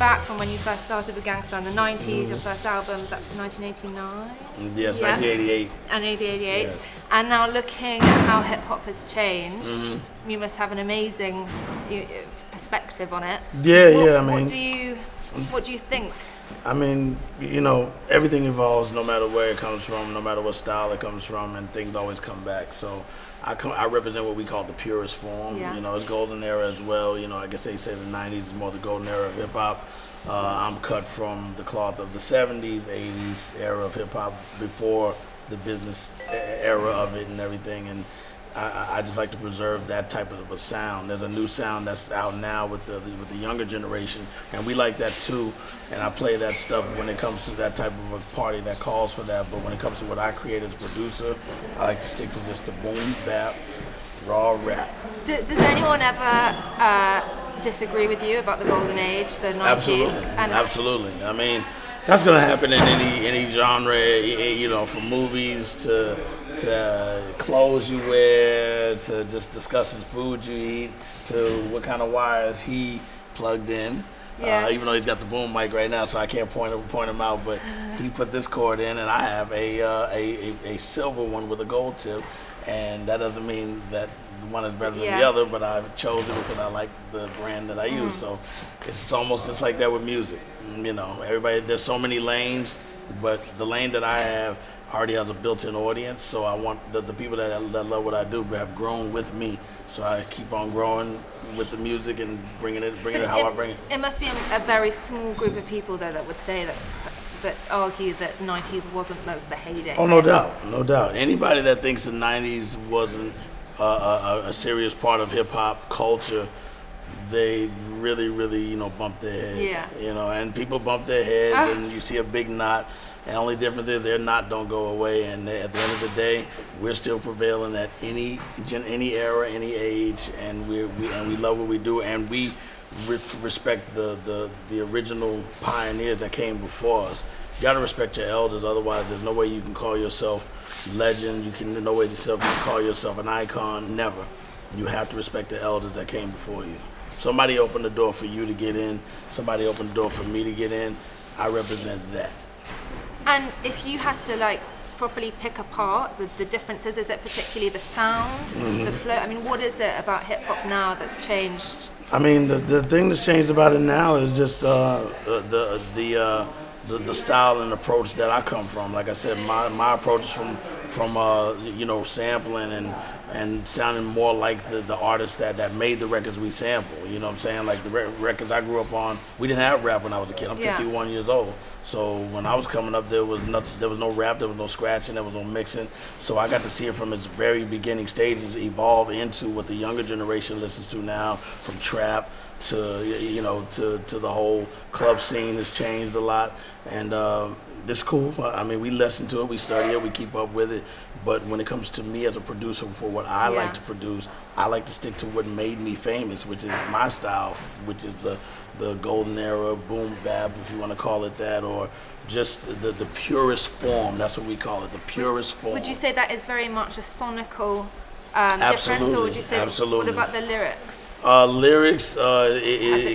back from when you first started with Gangsta in the 90s, your first album, was that from 1989? Yes, 1988. And 1988. Yes. And now looking at how hip-hop has changed, you must have an amazing perspective on it. Yeah, I mean... What do you think? I mean, you know, everything evolves no matter where it comes from, no matter what style it comes from, and things always come back. So I represent what we call the purest form. Yeah. You know, it's golden era as well. You know, I guess they say the 90s is more the golden era of hip-hop. I'm cut from the cloth of the 70s, 80s era of hip-hop before the business era of it and everything. And I just like to preserve that type of a sound. There's a new sound that's out now with the younger generation, and we like that too. And I play that stuff when it comes to that type of a party that calls for that. But when it comes to what I create as a producer, I like to stick to just the boom bap, raw rap. Does anyone ever disagree with you about the golden age, the 90s? Absolutely. I mean, that's gonna happen in any genre, you know, from movies to clothes you wear, to just discussing food you eat, to what kind of wires he plugged in. Yeah. Even though he's got the boom mic right now, so I can't point him out, but he put this cord in, and I have a silver one with a gold tip, and that doesn't mean that one is better than the other, but I chose it because I like the brand that I use. So it's almost just like that with music. You know, there's so many lanes, but the lane that I have already has a built-in audience. So I want the people that love what I do have grown with me. So I keep on growing with the music and bringing it how I bring it. It must be a very small group of people though that would say that argue that 90s wasn't the heyday. Oh, no doubt. Anybody that thinks the 90s wasn't a serious part of hip-hop culture, they really, you know, bump their head. Yeah. You know, and people bump their heads, and you see a big knot. And the only difference is their knot don't go away. And at the end of the day, we're still prevailing at any era, any age, and we love what we do, and we respect the original pioneers that came before us. You gotta respect your elders, otherwise there's no way you can call yourself legend. You can no way you can call yourself an icon. Never. You have to respect the elders that came before you. Somebody opened the door for you to get in. Somebody opened the door for me to get in. I represent that. And if you had to properly pick apart the differences, is it particularly the sound, the flow? I mean, what is it about hip hop now that's changed? I mean, the thing that's changed about it now is just the style and approach that I come from. Like I said, my approach is from you know, sampling and sounding more like the artists that made the records we sample. You know what I'm saying? Like the records I grew up on, we didn't have rap when I was a kid. I'm 51 years old. So when I was coming up, there was no rap, there was no scratching, there was no mixing. So I got to see it from its very beginning stages evolve into what the younger generation listens to now, from trap to, you know, to the whole club scene has changed a lot. And it's cool. I mean, we listen to it, we study it, we keep up with it. But when it comes to me as a producer, for what I like to produce, I like to stick to what made me famous, which is my style, which is the golden era, boom bap, if you want to call it that, or just the purest form. That's what we call it, the purest form. Would you say that is very much a sonical Absolutely. difference, or would you say, Absolutely. what about the lyrics? Lyrics,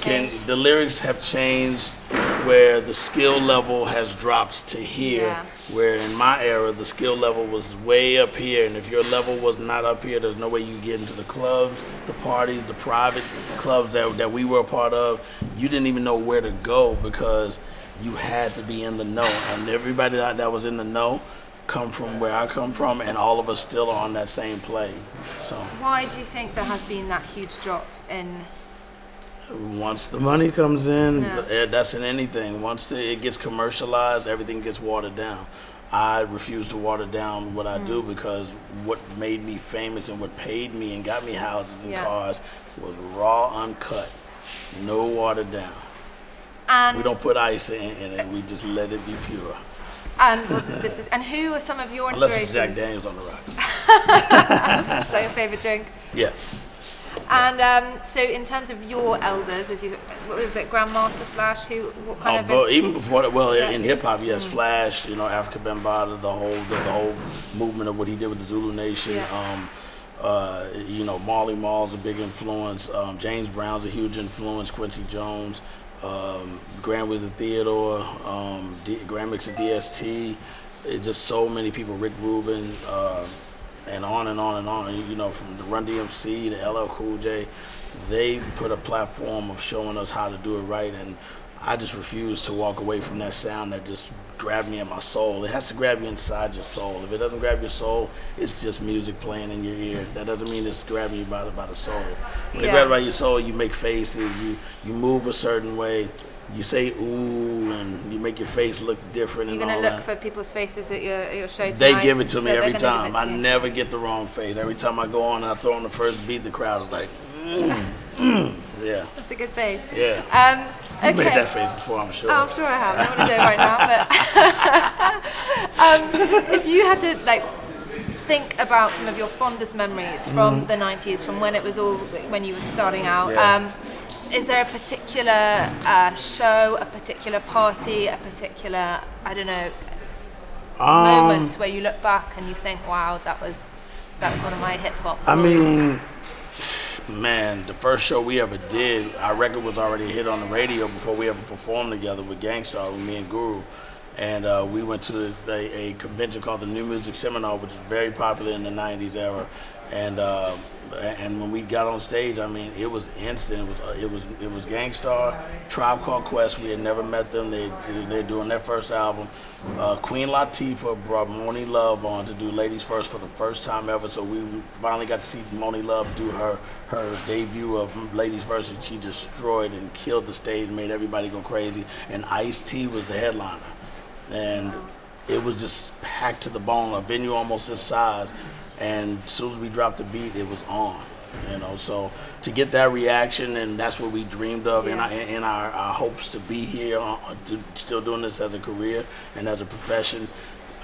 changed? The lyrics have changed where the skill level has dropped to here, where in my era the skill level was way up here, and if your level was not up here, there's no way you get into the clubs, the parties, the private clubs that we were a part of. You didn't even know where to go because you had to be in the know, and everybody that was in the know come from where I come from, and all of us still are on that same plane. So why do you think there has been that huge drop in? Once the money comes in, that's in anything. Once it gets commercialized, everything gets watered down. I refuse to water down what I do, because what made me famous and what paid me and got me houses and cars was raw, uncut, no watered down. And we don't put ice in it, we just let it be pure. And and who are some of your inspirations? Unless it's Jack Daniels on the rocks. Is that your favorite drink? Yeah. And so, in terms of your elders, what was it, Grandmaster Flash? What kind of? Even before that, in hip hop, yes, Flash. You know, Africa Bambaataa, the whole movement of what he did with the Zulu Nation. You know, Marley Marl's a big influence. James Brown's a huge influence. Quincy Jones. Grand Wizard Theodore, Grand Mixer DST. It's just so many people, Rick Rubin, and on and on and on. You know, from the Run DMC to LL Cool J, they put a platform of showing us how to do it right, and I just refuse to walk away from that sound that just grabbed me in my soul. It has to grab you inside your soul. If it doesn't grab your soul, it's just music playing in your ear. That doesn't mean it's grabbing you by the soul. When it grabs by your soul, you make faces, you move a certain way, you say ooh, and you make your face look different. You're going to look for people's faces at your show tonight. They give it to me every time. I never get the wrong face. Every time I go on and I throw on the first beat, the crowd is like, yeah. That's a good face. Yeah. Okay. You made that face before, I'm sure. Oh, I'm sure I have. I don't want to do it right now, but if you had to like think about some of your fondest memories from the 90s, from when it was all, when you were starting out, is there a particular show, a particular party, a particular, I don't know, moment where you look back and you think, wow, that was one of my hip hop? I mean, man, the first show we ever did, our record was already a hit on the radio before we ever performed together with Gangstar, with me and Guru. And we went to a convention called the New Music Seminar, which was very popular in the 90s era. And when we got on stage, I mean, it was instant. It was Gangstar, Tribe Called Quest. We had never met them. They're doing their first album. Queen Latifah brought Moni Love on to do Ladies First for the first time ever. So we finally got to see Moni Love do her debut of Ladies First, and she destroyed and killed the stage and made everybody go crazy. And Ice-T was the headliner. And it was just packed to the bone, a venue almost this size. And as soon as we dropped the beat, it was on, you know. So to get that reaction, and that's what we dreamed of, and our hopes to be here, still doing this as a career and as a profession.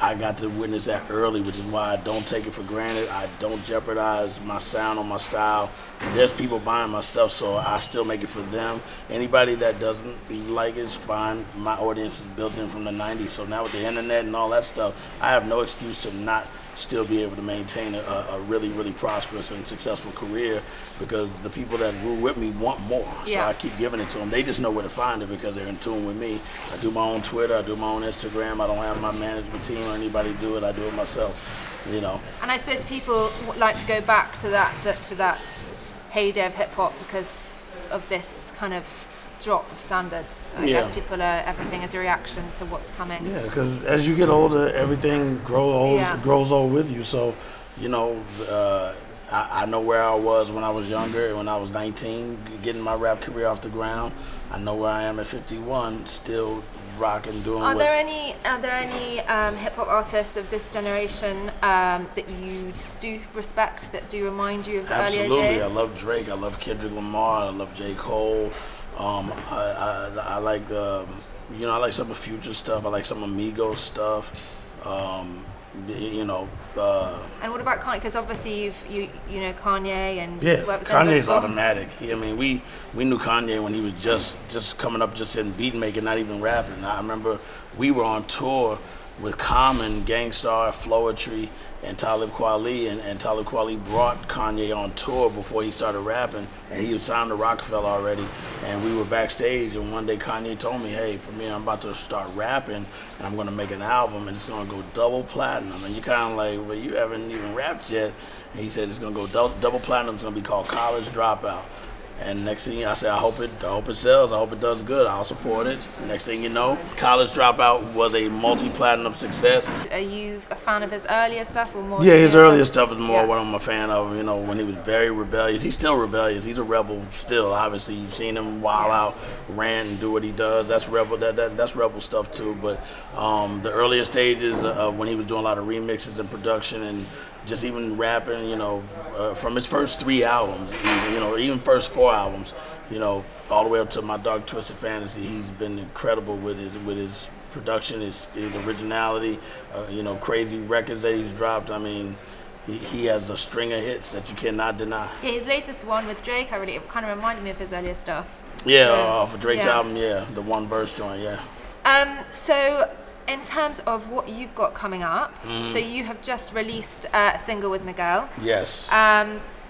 I got to witness that early, which is why I don't take it for granted. I don't jeopardize my sound or my style. There's people buying my stuff, so I still make it for them. Anybody that doesn't like it is fine. My audience is built in from the 90s, so now with the internet and all that stuff, I have no excuse to not still be able to maintain a really, really prosperous and successful career, because the people that grew with me want more. So I keep giving it to them. They just know where to find it because they're in tune with me. I do my own Twitter, I do my own Instagram. I don't have my management team or anybody do it. I do it myself, you know. And I suppose people like to go back to that heyday of hip hop because of this kind of drop of standards. I guess people everything is a reaction to what's coming. Yeah, because as you get older, everything grows old with you. So, you know, I know where I was when I was younger, when I was 19, getting my rap career off the ground. I know where I am at 51, still rocking, doing. Are there any hip hop artists of this generation that you do respect, that do remind you of the earlier days? Absolutely, I love Drake. I love Kendrick Lamar. I love J. Cole. I like I like some of Future stuff. I like some Amigos stuff. You know. And what about Kanye? Because obviously you know Kanye and Kanye's automatic. I mean, we knew Kanye when he was just coming up, just in beat making, not even rapping. I remember we were on tour with Common, Gangstar, Floetry, and Talib Kweli, and Talib Kweli brought Kanye on tour before he started rapping, and he was signed to Rockefeller already, and we were backstage, and one day Kanye told me, hey, Premier, I'm about to start rapping, and I'm gonna make an album, and it's gonna go double platinum, and you're kinda like, well, you haven't even rapped yet, and he said it's gonna go double platinum, it's gonna be called College Dropout. And next thing I said, I hope it sells. I hope it does good. I'll support it. Next thing you know, College Dropout was a multi-platinum success. Are you a fan of his earlier stuff or more? Yeah, his earlier stuff is more what I'm a fan of. You know, when he was very rebellious. He's still rebellious. He's a rebel still. Obviously, you've seen him wild out, rant, and do what he does. That's rebel. That's rebel stuff too. But the earlier stages when he was doing a lot of remixes and production and just even rapping, you know, from his first 3 albums, even first 4 albums, you know, all the way up to My Dark Twisted Fantasy, he's been incredible with his production, his originality, you know, crazy records that he's dropped. I mean, he has a string of hits that you cannot deny. Yeah, his latest one with Drake, it kind of reminded me of his earlier stuff. Yeah, for Drake's album, the one verse joint, So, in terms of what you've got coming up, so you have just released a single with Miguel. Yes.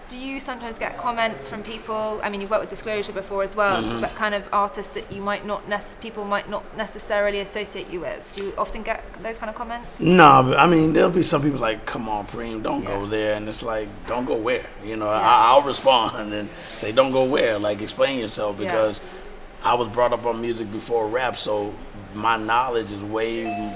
do you sometimes get comments from people? I mean, you've worked with Disclosure before as well, but kind of artists that you might not people might not necessarily associate you with. Do you often get those kind of comments? No, but I mean, there'll be some people like, "Come on, Preem, don't go there," and it's like, "Don't go where?" You know, I'll respond and say, "Don't go where?" Like, explain yourself, because I was brought up on music before rap, so my knowledge is way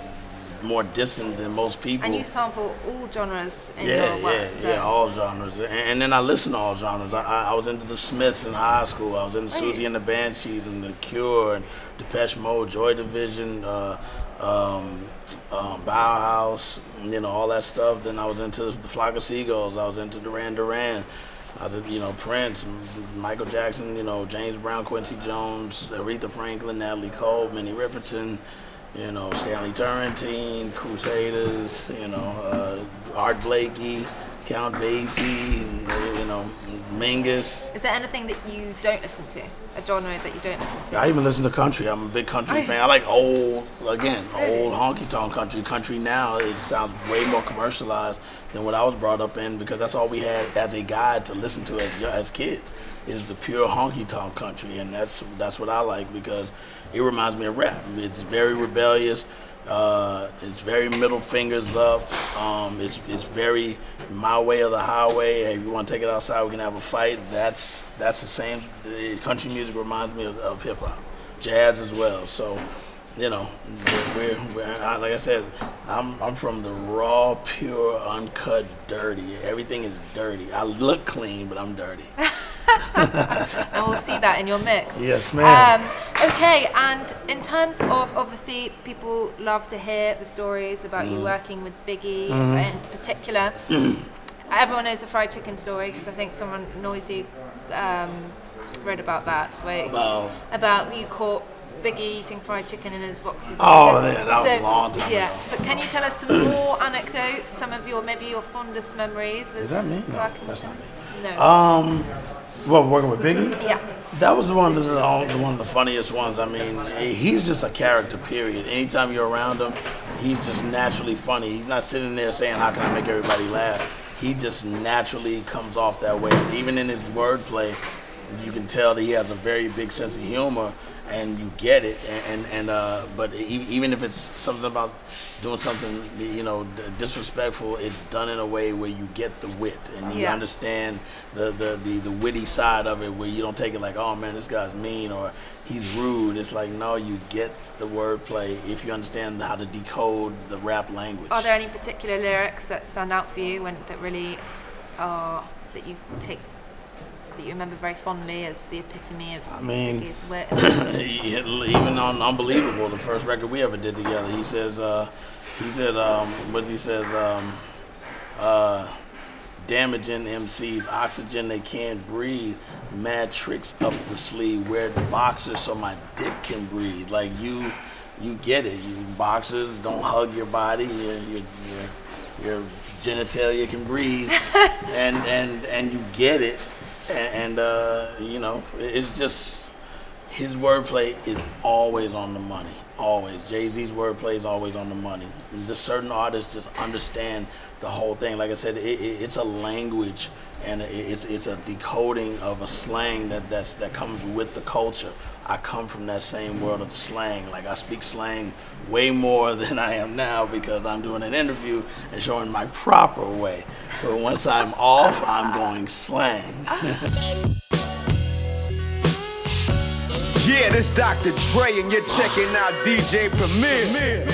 more distant than most people. And you sample all genres in your work. Yeah, all genres. And then I listen to all genres. I was into the Smiths in high school. I was into Susie and the Banshees and The Cure and Depeche Mode, Joy Division, Bauhaus, you know, all that stuff. Then I was into the Flock of Seagulls. I was into Duran Duran. I was, you know, Prince, Michael Jackson, you know, James Brown, Quincy Jones, Aretha Franklin, Natalie Cole, Minnie Riperton, you know, Stanley Turrentine, Crusaders, you know, Art Blakey, Count Basie, you know, Mingus. Is there anything that you don't listen to? A genre that you don't listen to? I even listen to country. I'm a big country fan. I like old honky-tonk country. Country now, it sounds way more commercialized than what I was brought up in, because that's all we had as a guide to listen to as kids, is the pure honky-tonk country. And that's what I like, because it reminds me of rap. It's very rebellious. It's very middle fingers up. It's very my way or the highway. Hey, if you want to take it outside, we can have a fight. That's the same. Country music reminds me of hip hop, jazz as well. So, you know, we're like I said, I'm from the raw, pure, uncut, dirty. Everything is dirty. I look clean, but I'm dirty. And we'll see that in your mix. Yes, ma'am. Okay, and in terms of, obviously, people love to hear the stories about you working with Biggie in particular. Everyone knows the fried chicken story, because I think someone noisy read about that. About you caught Biggie eating fried chicken in his boxes. That was a long time ago. But can you tell us some more anecdotes, some of maybe your fondest memories with Is that me? No, working that's with him? not me. No. What, working with Biggie? Yeah. That was one of the funniest ones. I mean, he's just a character, period. Anytime you're around him, he's just naturally funny. He's not sitting there saying, "How can I make everybody laugh?" He just naturally comes off that way. Even in his wordplay, you can tell that he has a very big sense of humor, and you get it. But even if it's something about doing something, you know, disrespectful, it's done in a way where you get the wit and you understand the witty side of it, where you don't take it like, "Oh man, this guy's mean," or "he's rude." It's like, no, you get the wordplay if you understand how to decode the rap language. Are there any particular lyrics that stand out for you that really are that you remember very fondly as the epitome of Biggie's wit? Even on Unbelievable, the first record we ever did together, he said, damaging MCs, oxygen they can't breathe, mad tricks up the sleeve, wear boxers so my dick can breathe. Like, you get it. You boxers don't hug your body, your genitalia can breathe, and you get it. And you know, it's just, his wordplay is always on the money. Always. JayZ's wordplay is always on the money. Just certain artists just understand the whole thing. Like I said, it's a language, and it's a decoding of a slang that comes with the culture. I come from that same world of slang. Like, I speak slang way more than I am now, because I'm doing an interview and showing my proper way. But once I'm off, I'm going slang. Yeah, this Dr. Dre, and you're checking out DJ Premier.